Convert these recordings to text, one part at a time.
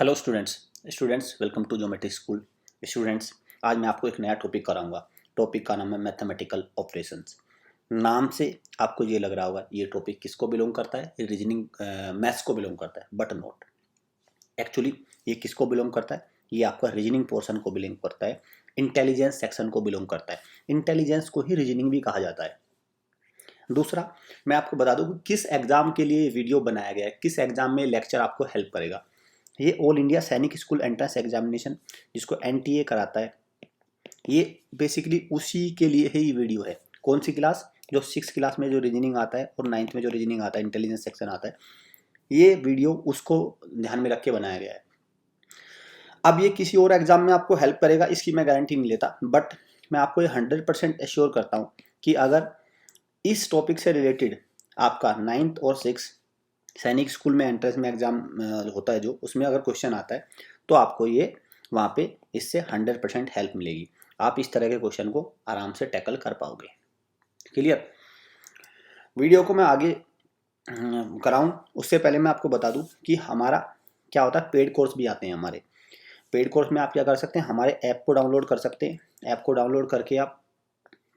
Hello students welcome to geometry school. Students, आज मैं आपको एक नया टॉपिक कराऊंगा। टॉपिक का नाम है मैथमेटिकल ऑपरेशंस। नाम से आपको ये लग रहा होगा ये टॉपिक किसको बिलोंग करता है, ये रीजनिंग मैथ्स को बिलोंग करता है, बट नॉट। एक्चुअली ये किसको बिलोंग करता है, ये आपका रीजनिंग पोर्शन को बिलोंग करता है, इंटेलिजेंस सेक्शन को बिलोंग करता है। इंटेलिजेंस को ही रीजनिंग भी कहा जाता है। दूसरा, मैं आपको बता दूं कि किस एग्जाम के लिए वीडियो बनाया गया है, किस एग्जाम में लेक्चर आपको हेल्प करेगा। ये ऑल इंडिया सैनिक स्कूल एंट्रेंस एग्जामिनेशन जिसको एनटीए कराता है, ये बेसिकली उसी के लिए ही ये वीडियो है। कौन सी क्लास? जो 6 क्लास में जो रीजनिंग आता है और 9th में जो रीजनिंग आता है, इंटेलिजेंस सेक्शन आता है, ये वीडियो उसको ध्यान में रख के बनाया गया है। अब ये किसी और एग्जाम में आपको हेल्प करेगा इसकी मैं गारंटी नहीं लेता, बट मैं आपको ये 100% एश्योर करता हूँ कि अगर इस टॉपिक से रिलेटेड आपका 9th और 6 सैनिक स्कूल में एंट्रेंस में एग्जाम होता है जो, उसमें अगर क्वेश्चन आता है तो आपको ये वहाँ पे इससे 100% हेल्प मिलेगी। आप इस तरह के क्वेश्चन को आराम से टैकल कर पाओगे। क्लियर? वीडियो को मैं आगे कराऊं उससे पहले मैं आपको बता दूं कि हमारा क्या होता है, पेड कोर्स भी आते हैं हमारे। पेड कोर्स में आप क्या कर सकते हैं, हमारे ऐप को डाउनलोड कर सकते हैं। ऐप को डाउनलोड करके आप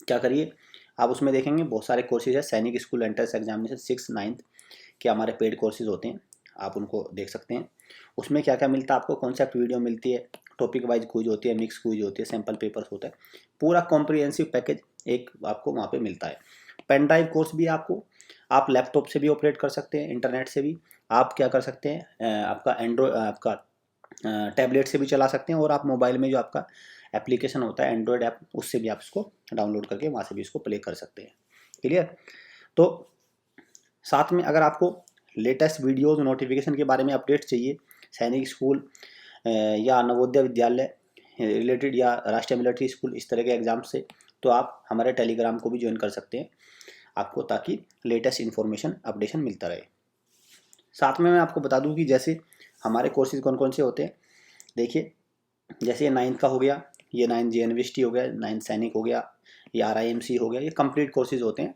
क्या करिए, आप उसमें देखेंगे बहुत सारे कोर्सेज है। सैनिक स्कूल एंट्रेंस एग्जामिनेशन 6, 9th के हमारे पेड कोर्सेज होते हैं, आप उनको देख सकते हैं। उसमें क्या क्या मिलता है आपको, कॉन्सेप्ट वीडियो मिलती है, टॉपिक वाइज क्विज होती है, मिक्स क्विज होती है, सैम्पल पेपर्स होता है, पूरा कॉम्प्रिहेंसिव पैकेज एक आपको वहाँ पे मिलता है। पेन ड्राइव कोर्स भी आपको, आप लैपटॉप से भी ऑपरेट कर सकते हैं, इंटरनेट से भी आप क्या कर सकते हैं, आपका एंड्रॉयड आपका टैबलेट से भी चला सकते हैं, और आप मोबाइल में जो आपका एप्लीकेशन होता है एंड्रॉयड ऐप, उससे भी आप इसको डाउनलोड करके वहाँ से भी इसको प्ले कर सकते हैं। क्लियर? तो साथ में अगर आपको लेटेस्ट वीडियोस नोटिफिकेशन के बारे में अपडेट चाहिए, सैनिक स्कूल या नवोदय विद्यालय रिलेटेड या राष्ट्रीय मिलिट्री स्कूल इस तरह के एग्जाम से, तो आप हमारे टेलीग्राम को भी ज्वाइन कर सकते हैं आपको, ताकि लेटेस्ट इन्फॉर्मेशन अपडेशन मिलता रहे। साथ में मैं आपको बता दूं कि जैसे हमारे कोर्सेज कौन कौन से होते हैं। देखिए, जैसे ये 9th का हो गया, ये 9th JNVST हो गया, 9th सैनिक हो गया, ये RIMC हो गया, ये कंप्लीट कोर्सेज होते हैं।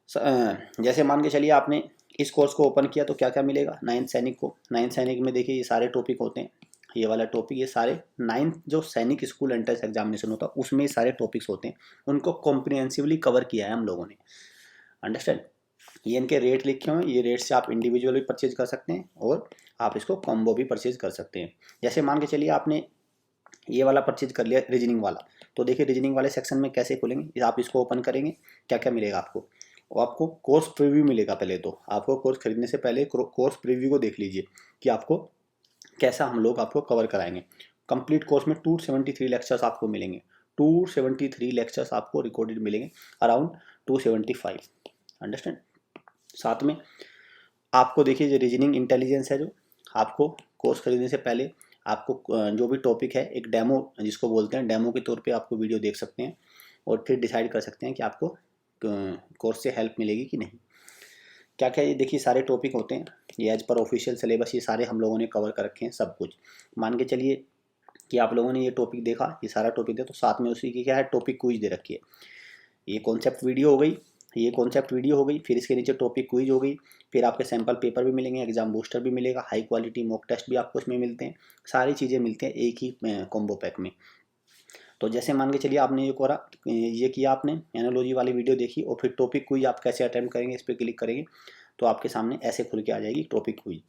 जैसे मान के चलिए आपने इस कोर्स को ओपन किया तो क्या क्या मिलेगा 9th सैनिक को। 9th सैनिक में देखिए ये सारे टॉपिक होते हैं, ये वाला टॉपिक, ये सारे 9th जो सैनिक स्कूल एंट्रेंस एग्जामिनेशन होता है उसमें ये सारे टॉपिक्स होते हैं, उनको कॉम्प्रिहेंसिवली कवर किया है हम लोगों ने। अंडरस्टैंड? ये इनके रेट लिखे हुए हैं, ये रेट से आप इंडिविजुअल भी परचेज कर सकते हैं और आप इसको कॉम्बो भी परचेज कर सकते हैं। जैसे मान के चलिए आपने ये वाला परचेज कर लिया रीजनिंग वाला, तो देखिए रीजनिंग वाले सेक्शन में कैसे खोलेंगे, आप इसको ओपन करेंगे, क्या क्या मिलेगा आपको, और आपको कोर्स प्रीव्यू मिलेगा। पहले तो आपको कोर्स खरीदने से पहले कोर्स प्रीव्यू को देख लीजिए कि आपको कैसा हम लोग आपको कवर कराएंगे। कंप्लीट कोर्स में 273 लेक्चर्स आपको मिलेंगे, 273 लेक्चर्स आपको रिकॉर्डेड मिलेंगे, अराउंड 275। अंडरस्टैंड? साथ में आपको देखिए जो रीजनिंग इंटेलिजेंस है, जो आपको कोर्स खरीदने से पहले आपको जो भी टॉपिक है एक डेमो जिसको बोलते हैं, डेमो के तौर पे आपको वीडियो देख सकते हैं और फिर डिसाइड कर सकते हैं कि आपको कोर्स से हेल्प मिलेगी कि नहीं। क्या क्या ये देखिए सारे टॉपिक होते हैं, ये एज पर ऑफिशियल सिलेबस ये सारे हम लोगों ने कवर कर रखे हैं सब कुछ। मान के चलिए कि आप लोगों ने ये टॉपिक देखा, ये सारा टॉपिक देखा, तो साथ में उसी की क्या है, टॉपिक क्विज दे रखी है। ये कॉन्सेप्ट वीडियो हो गई, ये कॉन्सेप्ट वीडियो हो गई, फिर इसके नीचे टॉपिक क्विज हो गई, फिर आपके सैम्पल पेपर भी मिलेंगे, एग्जाम बूस्टर भी मिलेगा, हाई क्वालिटी मॉक टेस्ट भी आपको इसमें मिलते हैं, सारी चीज़ें मिलती हैं एक ही कॉम्बो पैक में। तो जैसे मान के चलिए आपने ये किया, आपने एनालॉजी वाली वीडियो देखी और फिर टॉपिक क्विज आप कैसे अटेम्प्ट करेंगे, इस पर क्लिक करेंगे तो आपके सामने ऐसे खुल के आ जाएगी टॉपिक क्विज।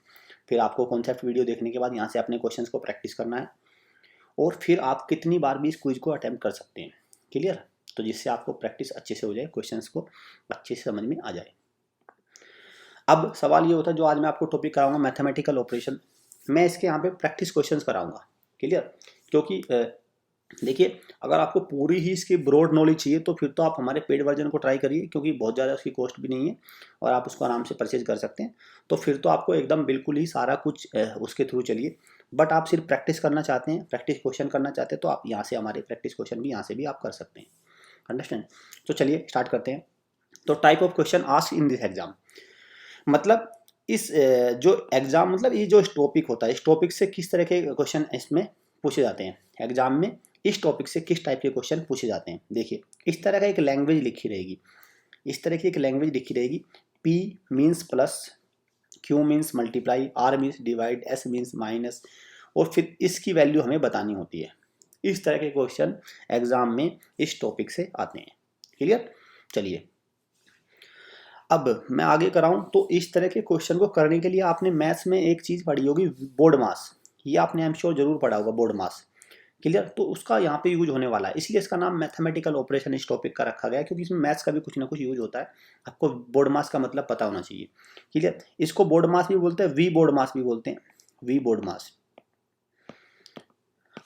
फिर आपको कॉन्सेप्ट वीडियो देखने के बाद यहाँ से अपने क्वेश्चंस को प्रैक्टिस करना है, और फिर आप कितनी बार भी इस क्विज को अटेम्प्ट कर सकते हैं। क्लियर? तो जिससे आपको प्रैक्टिस अच्छे से हो जाए, क्वेश्चंस को अच्छे से समझ में आ जाए। अब सवाल ये होता है, जो आज मैं आपको टॉपिक कराऊंगा मैथमेटिकल ऑपरेशन, मैं इसके यहाँ पे प्रैक्टिस क्वेश्चंस कराऊंगा। क्लियर? क्योंकि देखिए, अगर आपको पूरी ही इसकी ब्रॉड नॉलेज चाहिए तो फिर तो आप हमारे पेड वर्जन को ट्राई करिए, क्योंकि बहुत ज़्यादा उसकी कॉस्ट भी नहीं है और आप उसको आराम से परचेज कर सकते हैं। तो फिर तो आपको एकदम बिल्कुल ही सारा कुछ उसके थ्रू चलिए। बट आप सिर्फ प्रैक्टिस करना चाहते हैं, प्रैक्टिस क्वेश्चन करना चाहते हैं, तो आप यहाँ से हमारे प्रैक्टिस क्वेश्चन भी यहाँ से भी आप कर सकते हैं। अंडरस्टैंड? तो चलिए स्टार्ट करते हैं। तो type of question asked in this exam, मतलब इस जो एग्जाम, मतलब ये जो टॉपिक होता है, इस टॉपिक से किस तरह के क्वेश्चन इसमें पूछे जाते हैं एग्जाम में, इस टॉपिक से किस टाइप के क्वेश्चन पूछे जाते हैं। देखिए, इस तरह का एक लैंग्वेज लिखी रहेगी, इस तरह की एक लैंग्वेज लिखी रहेगी, P means plus, Q means multiply, R means divide, S means minus, और फिर इसकी वैल्यू हमें बतानी होती है। इस तरह के क्वेश्चन एग्जाम में इस टॉपिक से आते हैं। क्लियर? चलिए अब मैं आगे कराऊं तो इस तरह के क्वेश्चन को करने के लिए आपने मैथ्स में एक चीज़ पढ़ी होगी, बोर्ड मास। ये आपने आई एम श्योर जरूर पढ़ा होगा, बोर्ड मास। क्लियर? तो उसका यहाँ पे यूज होने वाला है, इसलिए इसका नाम मैथमेटिकल ऑपरेशन इस टॉपिक का रखा गया है, क्योंकि इसमें मैथ्स का भी कुछ ना कुछ यूज होता है। आपको बोर्ड मास का मतलब पता होना चाहिए। क्लियर? इसको बोर्ड मास भी बोलते हैं, वी बोर्ड मास भी बोलते हैं, वी बोर्ड मास।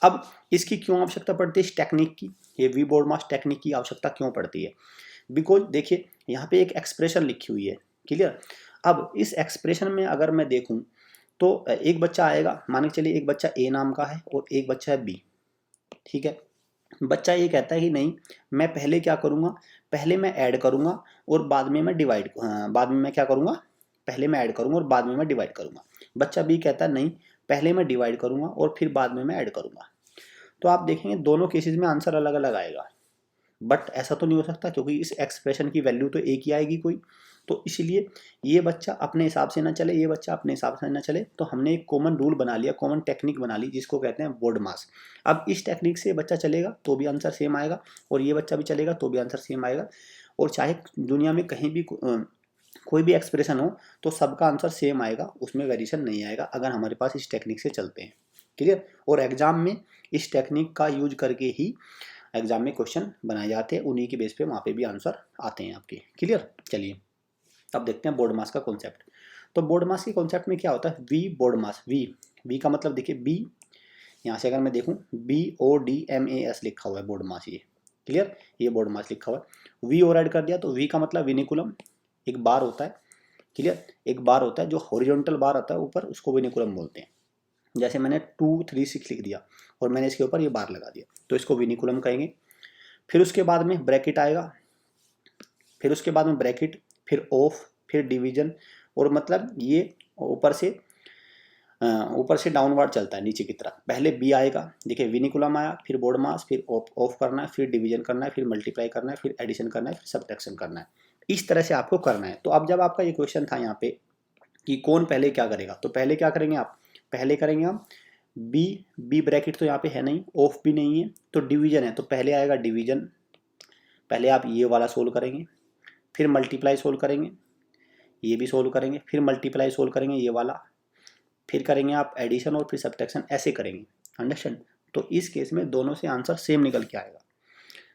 अब इसकी क्यों आवश्यकता पड़ती है इस टेक्निक की, ये वी बोर्ड मास टेक्निक की आवश्यकता क्यों पड़ती है? बिकॉज देखिए यहाँ पे एक एक्सप्रेशन लिखी हुई है। क्लियर? अब इस एक्सप्रेशन में अगर मैं देखूं तो एक बच्चा आएगा, मान के चलिए एक बच्चा ए नाम का है और एक बच्चा है बी। ठीक है? बच्चा ये कहता है कि नहीं, मैं पहले क्या करूँगा, पहले मैं ऐड करूँगा और बाद में मैं डिवाइड, बाद में मैं क्या करूँगा, पहले मैं ऐड करूँगा और बाद में मैं डिवाइड करूँगा। बच्चा बी कहता है नहीं, पहले मैं डिवाइड करूँगा और फिर बाद में मैं ऐड करूँगा। तो आप देखेंगे दोनों केसेस में आंसर अलग अलग आएगा, बट ऐसा तो नहीं हो सकता, क्योंकि इस एक्सप्रेशन की वैल्यू तो एक ही आएगी कोई। तो इसलिए ये बच्चा अपने हिसाब से ना चले, ये बच्चा अपने हिसाब से ना चले, तो हमने एक कॉमन रूल बना लिया, कॉमन टेक्निक बना ली, जिसको कहते हैं बोर्ड मास। अब इस टेक्निक से बच्चा चलेगा तो भी आंसर सेम आएगा, और ये बच्चा भी चलेगा तो भी आंसर सेम आएगा। और चाहे दुनिया में कहीं भी कोई भी एक्सप्रेशन हो तो सबका आंसर सेम आएगा, उसमें वेरिएशन नहीं आएगा, अगर हमारे पास इस टेक्निक से चलते हैं। क्लियर? और एग्जाम में इस टेक्निक का यूज करके ही एग्जाम में क्वेश्चन बनाए जाते हैं, उन्हीं के बेस पे वहाँ पे भी आंसर आते हैं आपके। क्लियर? चलिए अब देखते हैं बोर्ड मास का कॉन्सेप्ट। तो बोर्ड मास के कॉन्सेप्ट में क्या होता है, वी बोर्ड मास। वी का मतलब देखिए बी, यहाँ से अगर मैं देखूँ BODMAS लिखा हुआ है बोर्ड मास, ये क्लियर, ये बोर्ड मास लिखा हुआ है। वी और ऐड कर दिया तो वी का मतलब विनिकुलम, एक बार होता है। क्लियर? एक बार होता है जो हॉरिजॉन्टल बार आता है ऊपर, उसको विनिकुलम बोलते हैं। जैसे मैंने 2 3 6 लिख दिया और मैंने इसके ऊपर ये बार लगा दिया, तो इसको विनिकुलम कहेंगे। फिर उसके बाद में ब्रैकेट आएगा, फिर उसके बाद में ब्रैकेट, फिर ऑफ, फिर डिवीजन, और मतलब ये ऊपर से डाउनवर्ड चलता है नीचे की तरफ। पहले बी आएगा, देखिए विनिकुलम आया, फिर बोर्ड मास, फिर ऑफ करना है, फिर डिवीजन करना है, फिर मल्टीप्लाई करना है, फिर एडिशन करना है, फिर सब्ट्रैक्शन करना है। इस तरह से आपको करना है। तो अब जब आपका ये क्वेश्चन था यहाँ पे कि कौन पहले क्या करेगा, तो पहले क्या करेंगे आप, पहले करेंगे हम बी ब्रैकेट तो यहाँ पे है नहीं, ऑफ भी नहीं है, तो डिवीजन है, तो पहले आएगा डिवीजन। पहले आप ये वाला सोल्व करेंगे, फिर मल्टीप्लाई सोल्व करेंगे, ये भी सोल्व करेंगे, फिर मल्टीप्लाई सोल्व करेंगे ये वाला, फिर करेंगे आप एडिशन और फिर सब्ट्रैक्शन, ऐसे करेंगे। अंडरस्टैंड? तो इस केस में दोनों से आंसर सेम निकल के आएगा।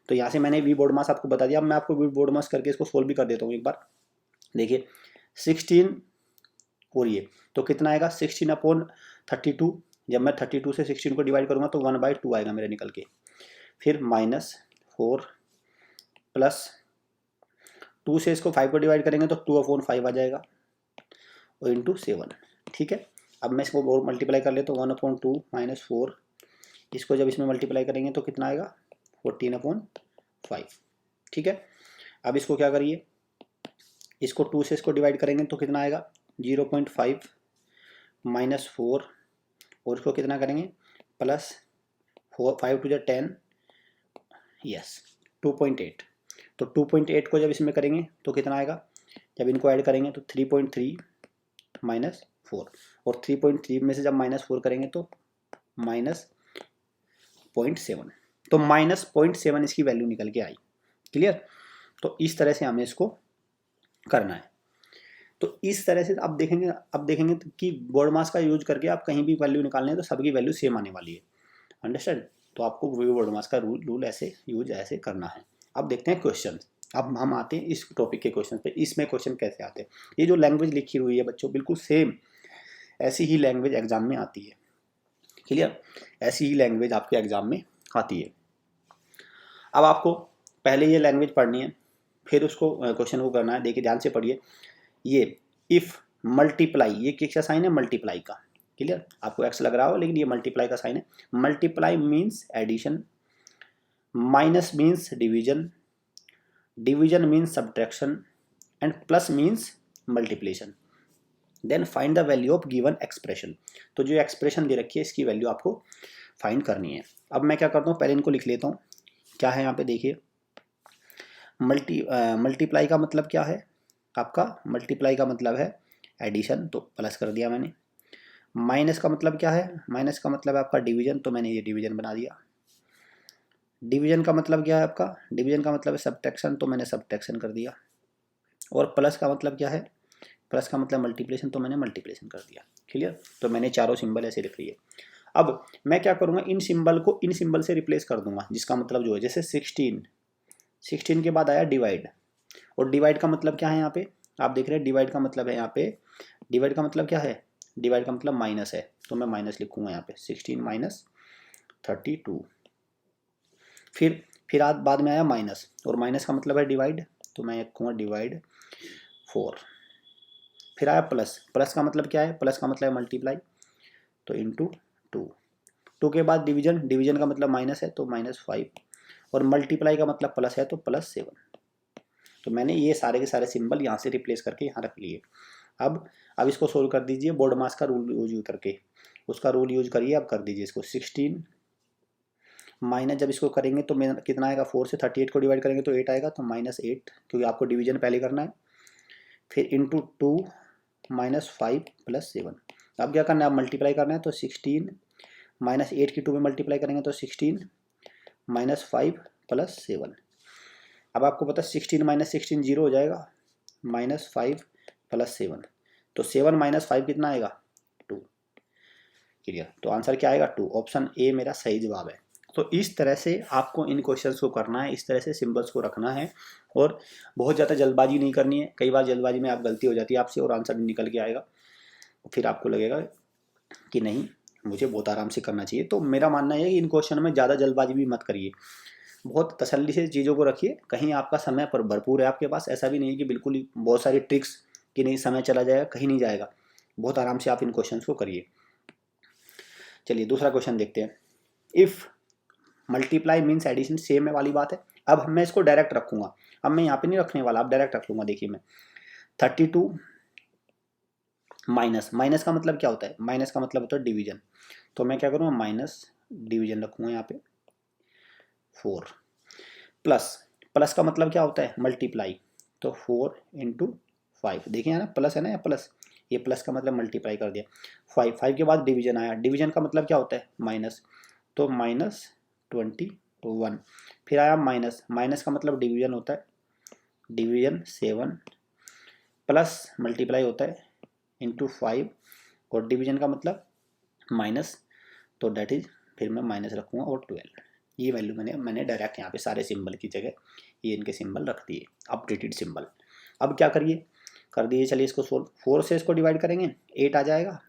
तो यहाँ से मैंने वी बोर्ड मास आपको बता दिया। अब मैं आपको वी बोर्ड मास करके इसको सोल्व भी कर देता हूँ एक बार। देखिए 16 और ये तो कितना आएगा, 16/32। जब मैं 32 से 16 को डिवाइड करूँगा तो 1/2 आएगा मेरे निकल के। फिर -4 प्लस 2 से इसको 5 को डिवाइड करेंगे तो 2/5 आ जाएगा, और इंटू 7। ठीक है? अब मैं इसको और मल्टीप्लाई कर लेता हूँ, 1/2 - 4, इसको जब इसमें मल्टीप्लाई करेंगे तो कितना आएगा, 14/5। ठीक है? अब इसको क्या करिए, इसको 2 से इसको डिवाइड करेंगे तो कितना आएगा, 0.5 -4, और इसको कितना करेंगे प्लस 5 टू 10, यस 2.8। तो 2.8 को जब इसमें करेंगे तो कितना आएगा, जब इनको ऐड करेंगे तो 3.3 -4, और 3.3 में से जब -4 करेंगे तो -0.7, तो -0.7 इसकी वैल्यू निकल के आई। क्लियर? तो इस तरह से हमें इसको करना है। तो इस तरह से अब देखेंगे कि बोर्ड मास का यूज करके आप कहीं भी वैल्यू निकालने हैं तो सबकी वैल्यू सेम आने वाली है। अंडरस्टैंड? तो आपको बोर्ड मास का रूल ऐसे यूज ऐसे करना है। अब देखते हैं क्वेश्चन। अब हम आते हैं इस टॉपिक के क्वेश्चन पे। इसमें क्वेश्चन कैसे आते हैं, ये जो लैंग्वेज लिखी हुई है बच्चों, बिल्कुल सेम ऐसी ही लैंग्वेज एग्जाम में आती है। क्लियर? ऐसी ही लैंग्वेज आपके एग्जाम में आती है। अब आपको पहले ये लैंग्वेज पढ़नी है, फिर उसको क्वेश्चन को करना है। देखिए ध्यान से पढ़िए, ये इफ मल्टीप्लाई, ये किसका साइन है, मल्टीप्लाई का। क्लियर? आपको एक्स लग रहा हो लेकिन ये मल्टीप्लाई का साइन है। Multiply means addition, minus means division, division means subtraction, and plus means multiplication. Then find the value of given expression. तो जो एक्सप्रेशन दे रखी है इसकी वैल्यू आपको फाइंड करनी है। अब मैं क्या करता हूँ, पहले इनको लिख लेता हूँ। क्या है यहाँ पे देखिए, मल्टीप्लाई का मतलब क्या है आपका, मल्टीप्लाई का मतलब है एडिशन, तो प्लस कर दिया मैंने। माइनस का मतलब क्या है, माइनस का मतलब है आपका डिवीजन, तो मैंने ये डिवीजन बना दिया। डिवीजन का मतलब क्या है आपका, डिवीजन का मतलब है सब्ट्रैक्शन, तो मैंने सब्ट्रैक्शन कर दिया। और प्लस का मतलब क्या है, प्लस का मतलब मल्टीप्लिकेशन, तो मैंने मल्टीप्लिकेशन कर दिया। क्लियर, तो मैंने चारों सिंबल ऐसे लिख लिए। अब मैं क्या करूँगा, इन सिंबल को इन सिंबल से रिप्लेस कर दूंगा, जिसका मतलब जो है जैसे 16 के बाद आया डिवाइड, और डिवाइड का मतलब क्या है यहाँ पे, आप देख रहे हैं डिवाइड का मतलब है यहाँ पे, डिवाइड का मतलब क्या है, डिवाइड का मतलब माइनस है, तो मैं माइनस लिखूंगा यहाँ पे 16 माइनस 32। फिर आज बाद में आया माइनस, और माइनस का मतलब है डिवाइड, तो मैं लिखूंगा डिवाइड 4। फिर आया प्लस, प्लस का मतलब क्या है, प्लस का मतलब है मल्टीप्लाई, तो इंटू 2। 2 के बाद डिवीजन, डिवीजन का मतलब माइनस है, तो -5, और मल्टीप्लाई का मतलब प्लस है, तो +7। तो मैंने ये सारे के सारे सिंबल यहाँ से रिप्लेस करके यहाँ रख लिए। अब इसको सोल्व कर दीजिए बोर्ड मास का रूल यूज करके, उसका रूल यूज करिए। अब कर दीजिए इसको 16 माइनस, जब इसको करेंगे तो कितना आएगा, 4 से 38 को डिवाइड करेंगे तो 8 आएगा, तो -8, क्योंकि आपको डिवीजन पहले करना है। फिर इंटू 2 -5 + 7। अब क्या करना है, अब मल्टीप्लाई करना है, तो 16 -8 की 2 में मल्टीप्लाई करेंगे तो 16 -5 + 7। अब आपको पता है 16 - 16 0 हो जाएगा, -5 + 7, तो 7 - 5 कितना आएगा, 2। क्लियर, तो आंसर क्या आएगा, 2। ऑप्शन ए मेरा सही जवाब है। तो इस तरह से आपको इन क्वेश्चंस को करना है, इस तरह से सिंबल्स को रखना है, और बहुत ज़्यादा जल्दबाजी नहीं करनी है। कई बार जल्दबाजी में आप गलती हो जाती है आपसे और आंसर नहीं निकल के आएगा, फिर आपको लगेगा कि नहीं, मुझे बहुत आराम से करना चाहिए। तो मेरा मानना है कि इन क्वेश्चन में ज़्यादा जल्दबाजी भी मत करिए, बहुत तसल्ली से चीज़ों को रखिए। कहीं आपका समय पर भरपूर है आपके पास, ऐसा भी नहीं है कि बिल्कुल ही बहुत सारी ट्रिक्स कि नहीं समय चला जाएगा, कहीं नहीं जाएगा। बहुत आराम से आप इन क्वेश्चंस को करिए। चलिए दूसरा क्वेश्चन देखते हैं। If multiply means addition, same है वाली बात है। अब मैं इसको डायरेक्ट रखूंगा, अब मैं यहाँ पे नहीं रखने वाला, अब डायरेक्ट रख लूंगा। देखिए मैं 32 माइनस, माइनस का मतलब क्या होता है, माइनस का मतलब होता है डिवीजन, तो मैं क्या करूँगा, माइनस डिवीजन रखूँगा यहाँ पे 4, प्लस, प्लस का मतलब क्या होता है, मल्टीप्लाई, तो 4 × 5। देखिए है ना, प्लस है ना, या प्लस, ये प्लस का मतलब मल्टीप्लाई कर दिया। 5 के बाद डिवीजन आया, डिवीजन का मतलब क्या होता है, माइनस, तो -21। फिर आया माइनस, माइनस का मतलब डिवीजन होता है, डिवीजन 7, प्लस मल्टीप्लाई होता है इंटू 5, और डिवीजन का मतलब माइनस, तो डेट इज, फिर मैं माइनस रखूँगा और 12। ये वैल्यू मैंने डायरेक्ट यहाँ पे सारे सिंबल की जगह ये इनके सिंबल रख दिए, अपडेटेड सिंबल। अब क्या करिए, कर दिए, चलिए इसको सोल्व। 4 से इसको डिवाइड करेंगे 8 आ जाएगा,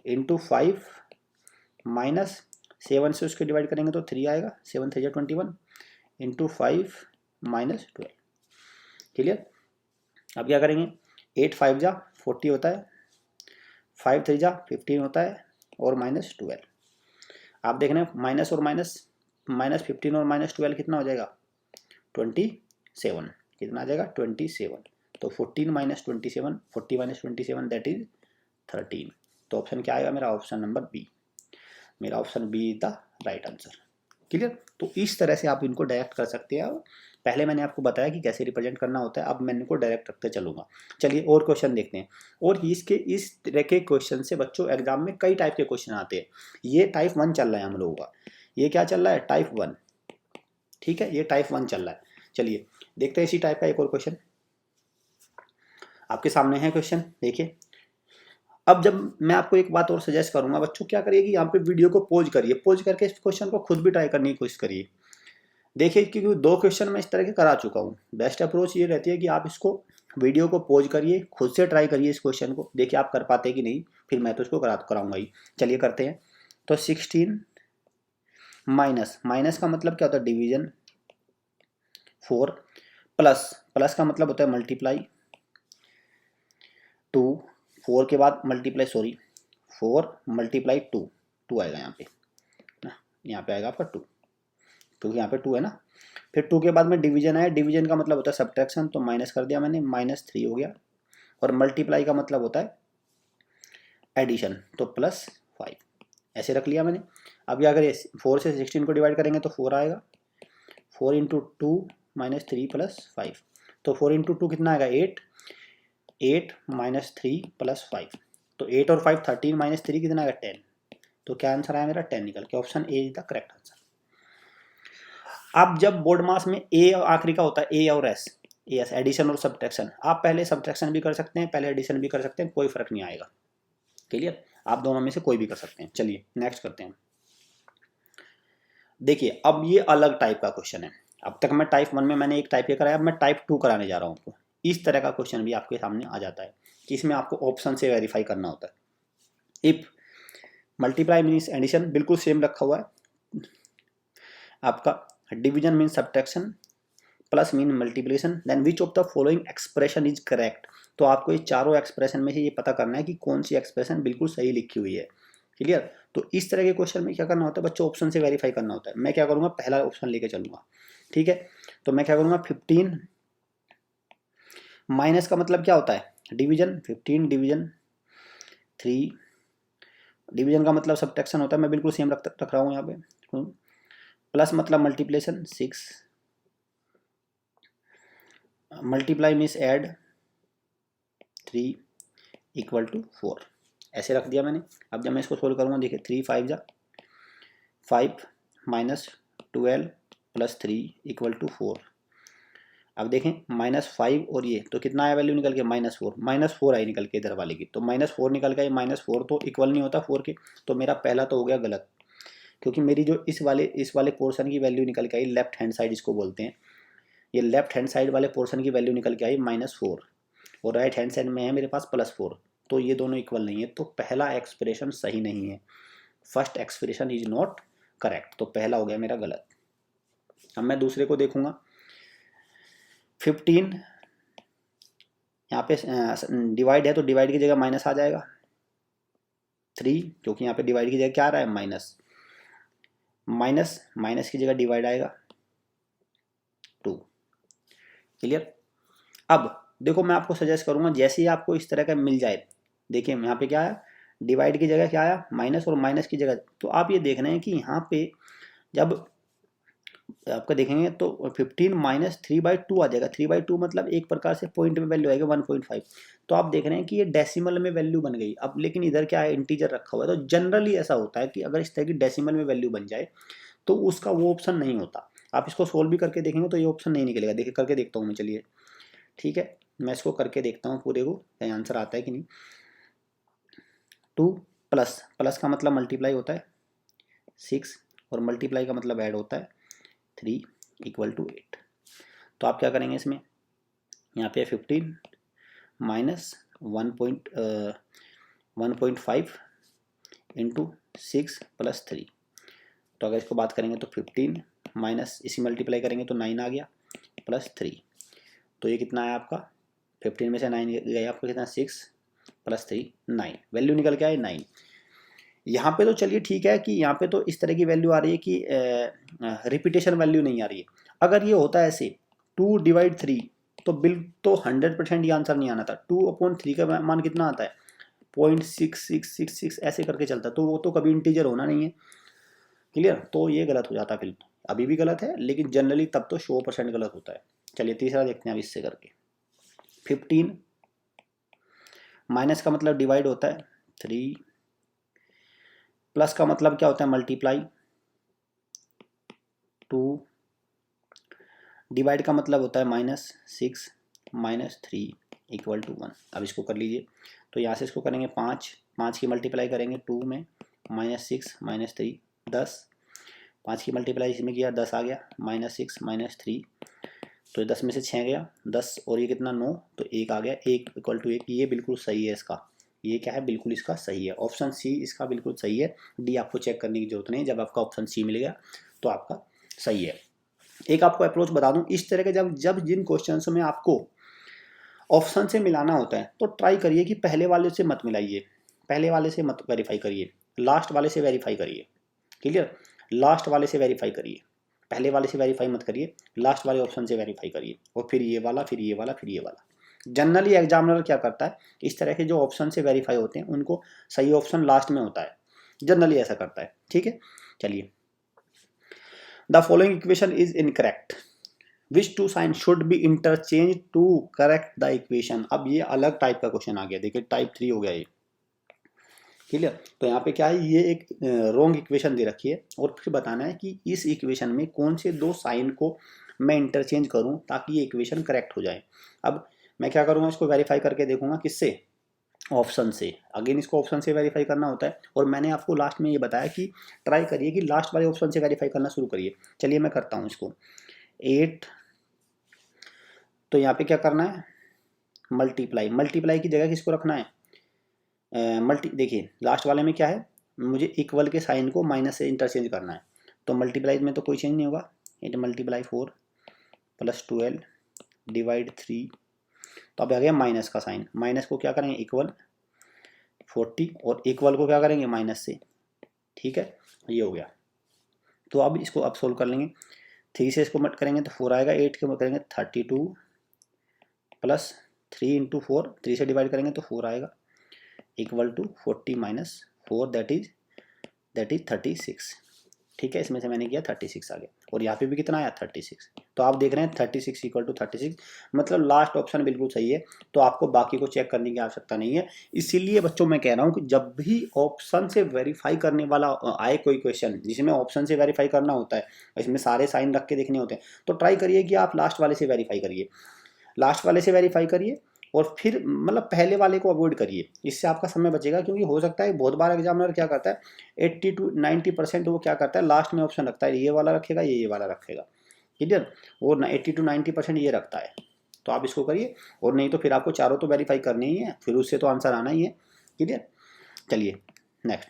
इंटू 5 माइनस 7 से उसको डिवाइड करेंगे तो 3 आएगा, 7 3 21, इंटू 5 -12। क्लियर, अब क्या करेंगे, 8 5 जा 40 होता है, 5 3 जा 15 होता है, और -12। आप देख रहे हैं माइनस और माइनस, -15 और -12 कितना हो जाएगा, 27। कितना आ जाएगा, 27। तो 14 - 27, 40 - 27 दैट इज 13। तो ऑप्शन क्या आएगा मेरा, ऑप्शन नंबर बी। मेरा option B is the right answer. Clear, तो इस तरह से आप इनको डायरेक्ट कर सकते हैं। पहले मैंने आपको बताया कि कैसे रिप्रेजेंट करना होता है, अब मैं इनको डायरेक्ट रखते चलूंगा। चलिए और क्वेश्चन देखते हैं। और इसके इस तरह के क्वेश्चन से बच्चों एग्जाम में कई टाइप के क्वेश्चन आते हैं। ये टाइप 1 चल रहा है हम लोगों का, ये क्या चल रहा है, टाइप 1। ठीक है, ये टाइप 1 चल रहा है। चलिए देखते हैं इसी टाइप का एक और क्वेश्चन आपके सामने है। क्वेश्चन देखिए, अब जब मैं आपको एक बात और सजेस्ट करूंगा बच्चों, क्या करिए कि यहाँ पे वीडियो को पॉज करिए, पॉज करके इस क्वेश्चन को खुद भी ट्राई करने की कोशिश करिए। देखिए, क्योंकि 2 क्वेश्चन मैं इस तरह के करा चुका हूँ। बेस्ट अप्रोच ये रहती है कि आप इसको वीडियो को पॉज करिए, खुद से ट्राई करिए इस क्वेश्चन को, देखिए आप कर पाते कि नहीं, फिर मैं तो इसको कराऊंगा ही। चलिए करते हैं। तो 16 माइनस, माइनस का मतलब क्या होता है, डिवीजन 4, प्लस, प्लस का मतलब होता है मल्टीप्लाई 2, 4 के बाद मल्टीप्लाई, सॉरी 4 × 2, 2 आएगा यहाँ पे ना, यहाँ पे आएगा आपका 2, क्योंकि यहाँ पे 2 है ना। फिर 2 के बाद में डिवीजन आया, डिवीजन का मतलब होता है सब्ट्रैक्शन, तो माइनस कर दिया मैंने, -3 हो गया। और मल्टीप्लाई का मतलब होता है एडिशन, तो +5 ऐसे रख लिया मैंने। अब क्या करिए, 4 से 16 को डिवाइड करेंगे तो 4 आएगा, 4 × 2 -3 + 5, तो 4 × 2 कितना आएगा, 8, 8 माइनस 3 प्लस 5, तो 8 और 5 13 माइनस 3 कितना आएगा 10, तो क्या आंसर आया मेरा 10 निकल के, option A is the correct answer. अब जब बोर्ड मास में ए आखिरी का होता है, ए और एस, एस एडिशन और सब्ट्रैक्शन, आप पहले सब्ट्रैक्शन भी कर सकते हैं, पहले एडिशन भी कर सकते हैं, कोई फर्क नहीं आएगा, क्लियर, आप दोनों में से कोई भी कर सकते हैं। चलिए नेक्स्ट करते हैं। देखिए अब ये अलग टाइप का क्वेश्चन है, अब तक मैं टाइप 1 में मैंने एक टाइप ये कराया, अब मैं टाइप 2 कराने जा रहा हूँ आपको। इस तरह का क्वेश्चन भी आपके सामने आ जाता है कि इसमें आपको ऑप्शन से वेरीफाई करना होता है। इफ मल्टीप्लाई मीन्स एडिशन, बिल्कुल सेम रखा हुआ है आपका, division means subtraction, plus mean multiplication, then which of the following expression is correct, तो आपको ये चारों एक्सप्रेशन में से ये पता करना है कि कौन सी एक्सप्रेशन बिल्कुल सही लिखी हुई है, क्लियर। तो इस तरह के क्वेश्चन में क्या करना होता है बच्चों, ऑप्शन से वेरीफाई करना होता है। मैं क्या करूंगा, पहला ऑप्शन लेके चलूंगा, ठीक है। तो मैं क्या करूंगा, 15 माइनस का मतलब क्या होता है डिवीजन, 15 डिवीजन 3, डिवीजन का मतलब सब्ट्रैक्शन होता है, मैं बिल्कुल सेम रख रहा हूँ यहाँ पे, प्लस मतलब multiplication 6, multiply means add 3 equal to 4, ऐसे रख दिया मैंने। अब जब मैं इसको सोल्व करूँगा, देखिए 3 5 जा 5 माइनस 12 प्लस 3 इक्वल टू 4। अब देखें -5 और ये तो कितना आया वैल्यू निकल के, -4 आई निकल के इधर वाले की, तो -4 निकल के, -4 तो इक्वल नहीं होता 4 के, तो मेरा पहला तो हो गया गलत, क्योंकि मेरी जो इस वाले पोर्शन की वैल्यू निकल के आई, लेफ्ट हैंड साइड इसको बोलते हैं, ये लेफ्ट हैंड साइड वाले पोर्शन की वैल्यू निकल के आई -4 और राइट हैंड साइड में है मेरे पास +4, तो ये दोनों इक्वल नहीं है, तो पहला एक्सप्रेशन सही नहीं है, first expression is not correct, तो पहला हो गया मेरा गलत। अब मैं दूसरे को देखूंगा, 15 यहाँ पे डिवाइड है, तो डिवाइड की जगह माइनस आ जाएगा 3, क्योंकि यहाँ पे डिवाइड की जगह क्या आ रहा है माइनस की जगह डिवाइड आएगा 2, क्लियर। अब देखो मैं आपको सजेस्ट करूंगा, जैसे ही आपको इस तरह का मिल जाए, देखिए यहाँ पे क्या आया, डिवाइड की जगह क्या आया माइनस, और माइनस की जगह, तो आप ये देख रहे हैं कि यहाँ पे जब आपका देखेंगे तो 15 माइनस 3/2 आ जाएगा, 3/2 मतलब एक प्रकार से पॉइंट में वैल्यू आएगा 1.5, तो आप देख रहे हैं कि ये डेसिमल में वैल्यू बन गई। अब लेकिन इधर क्या है, इंटीजर रखा हुआ है, तो जनरली ऐसा होता है कि अगर इस तरह की डेसिमल में वैल्यू बन जाए तो उसका वो ऑप्शन नहीं होता। आप इसको सोल्व भी करके देखेंगे तो ये ऑप्शन नहीं निकलेगा, देखिए करके देखता हूँ मैं, चलिए ठीक है, मैं इसको करके देखता हूँ पूरे को, कहीं आंसर आता है कि नहीं। 2 प्लस का मतलब मल्टीप्लाई होता है 6, और मल्टीप्लाई का मतलब ऐड होता है 3 इक्वल टू 8। तो आप क्या करेंगे इसमें, यहाँ पे 15 माइनस 1.5 इंटू 6 प्लस 3, तो अगर इसको बात करेंगे तो 15 माइनस इसी मल्टीप्लाई करेंगे तो 9 आ गया प्लस 3, तो ये कितना है आपका, 15 में से 9 गया आपका कितना, 6 प्लस 3 9, वैल्यू निकल के आए 9। यहाँ पे तो चलिए ठीक है कि यहाँ पे तो इस तरह की वैल्यू आ रही है कि रिपीटेशन वैल्यू नहीं आ रही है। अगर ये होता है ऐसे 2/3 तो तो 100% ये आंसर नहीं आना था। 2/3 का मान कितना आता है 0.6666 ऐसे करके चलता, तो वो तो कभी इंटीजर होना नहीं है, क्लियर। तो ये गलत हो जाता, फिर अभी भी गलत है, लेकिन जनरली तब तो 100% गलत होता है। चलिए तीसरा देखते हैं अब इससे करके, 15 माइनस का मतलब डिवाइड होता है 3, प्लस का मतलब क्या होता है मल्टीप्लाई 2, डिवाइड का मतलब होता है -6 माइनस 3 इक्वल टू 1। अब इसको कर लीजिए, तो यहाँ से इसको करेंगे 5 की मल्टीप्लाई करेंगे 2 में, -6 माइनस 3 10, 5 की मल्टीप्लाई इसमें किया 10 आ गया, -6 माइनस 3, तो 10 में से 6 गया 10, और ये कितना 9, तो 1 आ गया, 1 इक्वल टू 1, ये बिल्कुल सही है इसका, ये क्या है बिल्कुल इसका सही है, ऑप्शन सी इसका बिल्कुल सही है। डी आपको चेक करने की जरूरत नहीं, जब आपका ऑप्शन सी मिल गया तो आपका सही है। एक आपको अप्रोच बता दूं, इस तरह के जब जिन क्वेश्चंस में आपको ऑप्शन से मिलाना होता है तो ट्राई करिए कि पहले वाले से मत मिलाइए, पहले वाले से मत वेरीफाई करिए, लास्ट वाले से वेरीफाई करिए, क्लियर। लास्ट वाले से वेरीफाई करिए, पहले वाले से वेरीफाई मत करिए, लास्ट वाले ऑप्शन से वेरीफाई करिए, और फिर ये वाला, फिर ये वाला, फिर ये वाला। जनरली एग्जामिनर क्या करता है, इस तरह के जो ऑप्शन से वेरीफाई होते हैं उनको सही ऑप्शन लास्ट में होता है, जनरली ऐसा करता है, ठीक है। चलिए, the following equation is incorrect, which two sign should be interchange to correct the equation. अब ये अलग टाइप का क्वेश्चन आ गया, देखिए टाइप 3 हो गया ये, क्लियर। तो यहाँ पे क्या है, ये एक रॉन्ग इक्वेशन दे रखी है और फिर बताना है कि इस इक्वेशन में कौन से दो साइन को मैं इंटरचेंज करूँ ताकि ये इक्वेशन करेक्ट हो जाए। अब मैं क्या करूँगा, इसको वेरीफाई करके देखूंगा किससे, ऑप्शन से। अगेन इसको ऑप्शन से वेरीफाई करना होता है और मैंने आपको लास्ट में ये बताया कि ट्राई करिए कि लास्ट वाले ऑप्शन से वेरीफाई करना शुरू करिए। चलिए मैं करता हूँ इसको 8, तो यहाँ पे क्या करना है, मल्टीप्लाई, मल्टीप्लाई की जगह किसको रखना है, देखिए लास्ट वाले में क्या है, मुझे इक्वल के साइन को माइनस से इंटरचेंज करना है, तो मल्टीप्लाई में तो कोई चेंज नहीं होगा, 8 मल्टीप्लाई 4 प्लस 12 डिवाइड 3, तो अब आ गया माइनस का साइन, माइनस को क्या करेंगे इक्वल 40 और इक्वल को क्या करेंगे माइनस से, ठीक है, ये हो गया। तो अब इसको अब सोल्व कर लेंगे, 3 से इसको मट करेंगे तो 4 आएगा, 8 के मट करेंगे 32 प्लस 3 इंटू 4, 3 से डिवाइड करेंगे तो 4 आएगा, equal to 40 minus 4 that is 36, ठीक है। इसमें से मैंने किया 36 आ गया और यहाँ पे भी कितना आया 36, तो आप देख रहे हैं 36 इक्वल टू 36, मतलब लास्ट ऑप्शन बिल्कुल सही है, तो आपको बाकी को चेक करने की आवश्यकता नहीं है। इसीलिए बच्चों मैं कह रहा हूँ कि जब भी ऑप्शन से वेरीफाई करने वाला आए कोई क्वेश्चन जिसमें ऑप्शन से वेरीफाई करना होता है, इसमें सारे साइन रख के देखने होते हैं, तो ट्राई करिए कि आप लास्ट वाले से वेरीफाई करिए, लास्ट वाले से वेरीफाई करिए और फिर मतलब पहले वाले को अवॉइड करिए, इससे आपका समय बचेगा। क्योंकि हो सकता है बहुत बार एग्जामिनर क्या करता है 80 to 90% वो क्या करता है लास्ट में ऑप्शन रखता है, ये वाला रखेगा ये वाला रखेगा, क्लियर, वो 80 to 90% ये रखता है, तो आप इसको करिए और नहीं तो फिर आपको चारों तो वेरीफाई करने ही है, फिर उससे तो आंसर आना ही है, क्लियर। चलिए नेक्स्ट,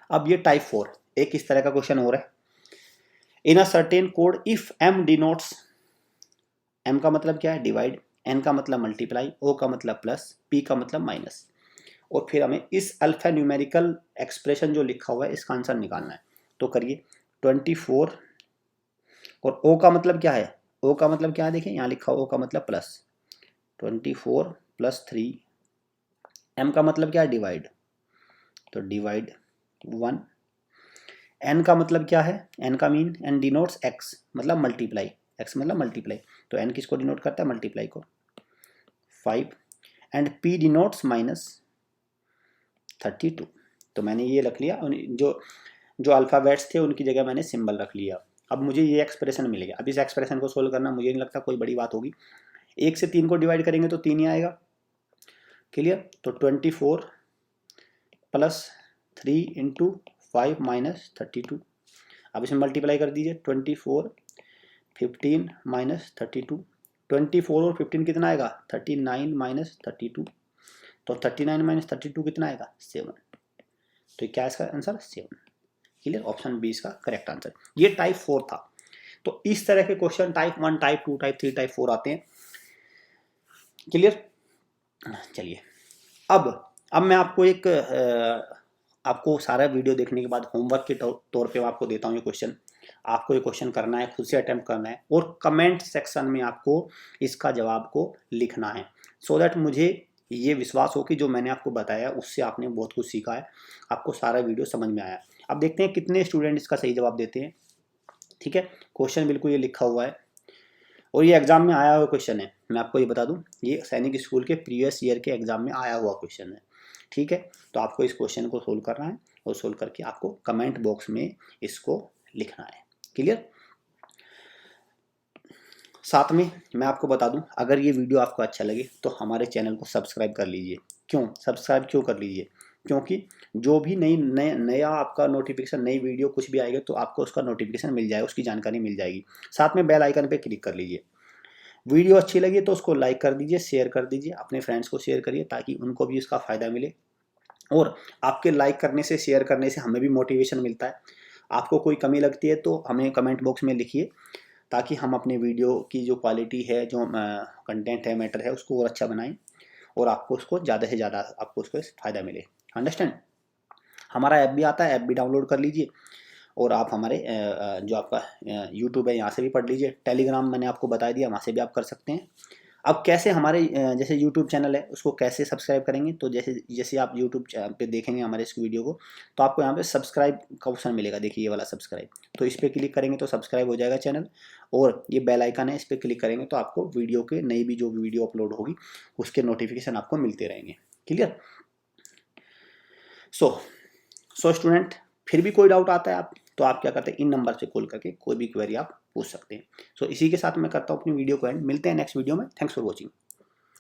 अब ये टाइप 4 एक इस तरह का क्वेश्चन हो रहा है, in a certain code if m denotes, m का मतलब क्या है डिवाइड, n का मतलब मल्टीप्लाई, o का मतलब प्लस, p का मतलब माइनस, और फिर हमें इस अल्फा न्यूमेरिकल एक्सप्रेशन जो लिखा हुआ है इसका आंसर निकालना है। तो करिए 24 और o का मतलब क्या है, o का मतलब क्या है देखिए यहाँ लिखा हुआ, o का मतलब प्लस, 24 प्लस 3, m का मतलब क्या है डिवाइड, तो डिवाइड 1, n का मतलब क्या है, n का मीन n डिनोट्स x मतलब मल्टीप्लाई, x मतलब मल्टीप्लाई, तो n किसको डिनोट करता है मल्टीप्लाई को, 5 एंड p डिनोट्स माइनस 32, तो मैंने ये रख लिया, जो जो अल्फ़ाबेट्स थे उनकी जगह मैंने सिंबल रख लिया। अब मुझे ये एक्सप्रेशन मिलेगा, अब इस एक्सप्रेशन को सोल्व करना मुझे नहीं लगता कोई बड़ी बात होगी, 1 से 3 को डिवाइड करेंगे तो 3 ही आएगा, क्लियर। तो 24 प्लस 3 इंटू 5 माइनस 32, अब इसमें मल्टीप्लाई कर दीजिए, 24 15 माइनस 32, 24 और 15 कितना आएगा 39 माइनस 32, तो 39 माइनस 32 कितना आएगा 7, तो क्या इसका आंसर 7, क्लियर, ऑप्शन बी इसका करेक्ट आंसर। ये टाइप 4 था। तो इस तरह के question type 1 type 2 type 3 type 4 आते हैं, क्लियर। चलिए अब मैं आपको एक आपको सारा वीडियो देखने के बाद होमवर्क के तौर पे आपको देता हूँ ये क्वेश्चन, आपको ये क्वेश्चन करना है, खुद से अटेम्प्ट करना है और कमेंट सेक्शन में आपको इसका जवाब को लिखना है, सो दैट मुझे ये विश्वास हो कि जो मैंने आपको बताया उससे आपने बहुत कुछ सीखा है, आपको सारा वीडियो समझ में आया। अब देखते हैं कितने स्टूडेंट इसका सही जवाब देते हैं, ठीक है। क्वेश्चन बिल्कुल ये लिखा हुआ है और ये एग्जाम में आया हुआ क्वेश्चन है, मैं आपको ये बता दूं, ये सैनिक स्कूल के प्रीवियस ईयर के एग्जाम में आया हुआ क्वेश्चन है, ठीक है। तो आपको इस क्वेश्चन को सोल्व करना है और सोल्व करके आपको कमेंट बॉक्स में इसको लिखना है, क्लियर। साथ में मैं आपको बता दूं, अगर ये वीडियो आपको अच्छा लगे तो हमारे चैनल को सब्सक्राइब कर लीजिए। सब्सक्राइब क्यों कर लीजिए, क्योंकि जो भी नया आपका नोटिफिकेशन, नई वीडियो कुछ भी आएगा तो आपको उसका नोटिफिकेशन मिल जाएगा, उसकी जानकारी मिल जाएगी। साथ में बेल आइकन पे क्लिक कर लीजिए। वीडियो अच्छी लगी तो उसको लाइक कर दीजिए, शेयर कर दीजिए, अपने फ्रेंड्स को शेयर करिए ताकि उनको भी इसका फ़ायदा मिले, और आपके लाइक करने से, शेयर करने से हमें भी मोटिवेशन मिलता है। आपको कोई कमी लगती है तो हमें कमेंट बॉक्स में लिखिए ताकि हम अपने वीडियो की जो क्वालिटी है, जो कंटेंट है, मैटर है, उसको और अच्छा बनाएं और आपको उसको ज़्यादा से ज़्यादा आपको उसको फ़ायदा मिले, अंडरस्टैंड। हमारा ऐप भी आता है, ऐप भी डाउनलोड कर लीजिए और आप हमारे जो आपका यूट्यूब है यहाँ से भी पढ़ लीजिए, टेलीग्राम मैंने आपको बता दिया, वहाँ से भी आप कर सकते हैं। अब कैसे हमारे जैसे यूट्यूब चैनल है उसको कैसे सब्सक्राइब करेंगे, तो जैसे जैसे आप यूट्यूब पे देखेंगे हमारे इस वीडियो को, तो आपको यहाँ पे सब्सक्राइब का ऑप्शन मिलेगा, देखिए ये वाला सब्सक्राइब, तो इस पर क्लिक करेंगे तो सब्सक्राइब हो जाएगा चैनल। और ये बेल आइकन है, इस पर क्लिक करेंगे तो आपको वीडियो के नई भी जो वीडियो अपलोड होगी उसके नोटिफिकेशन आपको मिलते रहेंगे। क्लियर? सो स्टूडेंट, फिर भी कोई डाउट आता है आप तो आप क्या करते हैं, इन नंबर से कॉल करके कोई भी क्वेरी आप पूछ सकते हैं। सो इसी के साथ मैं करता हूँ अपनी वीडियो को एंड। मिलते हैं नेक्स्ट वीडियो में। Thanks for watching.